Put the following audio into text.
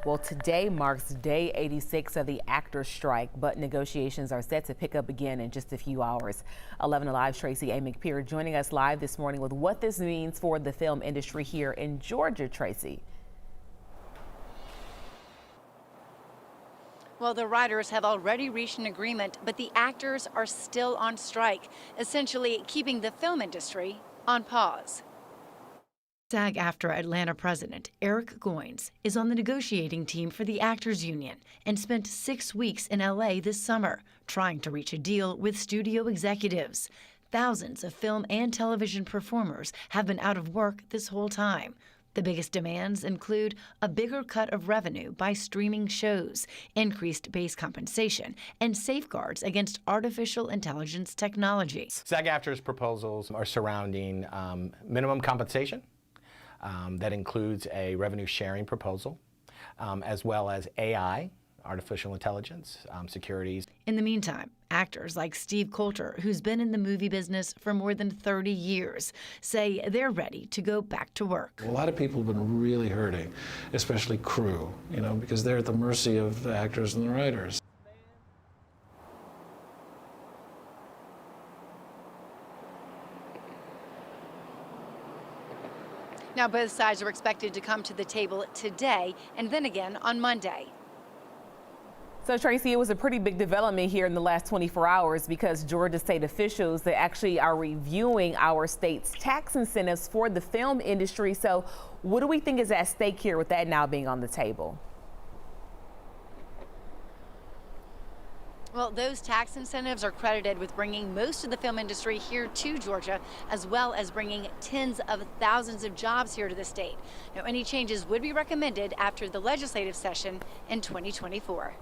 Well, today marks day 86 of the actors' strike, but negotiations are set to pick up again in just a few hours. 11 Alive's Tracy A. McPeer joining us live this morning with what this means for the film industry here in Georgia. Tracy. Well, the writers have already reached an agreement, but the actors are still on strike, essentially keeping the film industry on pause. SAG-AFTRA Atlanta president Eric Goins is on the negotiating team for the Actors Union and spent 6 weeks in L.A. this summer trying to reach a deal with studio executives. Thousands of film and television performers have been out of work this whole time. The biggest demands include a bigger cut of revenue by streaming shows, increased base compensation, and safeguards against artificial intelligence technology. SAG-AFTRA's proposals are surrounding minimum compensation. That includes a revenue sharing proposal, as well as AI, artificial intelligence, securities. In the meantime, actors like Steve Coulter, who's been in the movie business for more than 30 years, say they're ready to go back to work. A lot of people have been really hurting, especially crew, because they're at the mercy of the actors and the writers. Now, both sides are expected to come to the table today and then again on Monday. So, Tracy, it was a pretty big development here in the last 24 hours because Georgia state officials, they actually are reviewing our state's tax incentives for the film industry. So what do we think is at stake here with that now being on the table? Well, those tax incentives are credited with bringing most of the film industry here to Georgia, as well as bringing tens of thousands of jobs here to the state. Now, any changes would be recommended after the legislative session in 2024.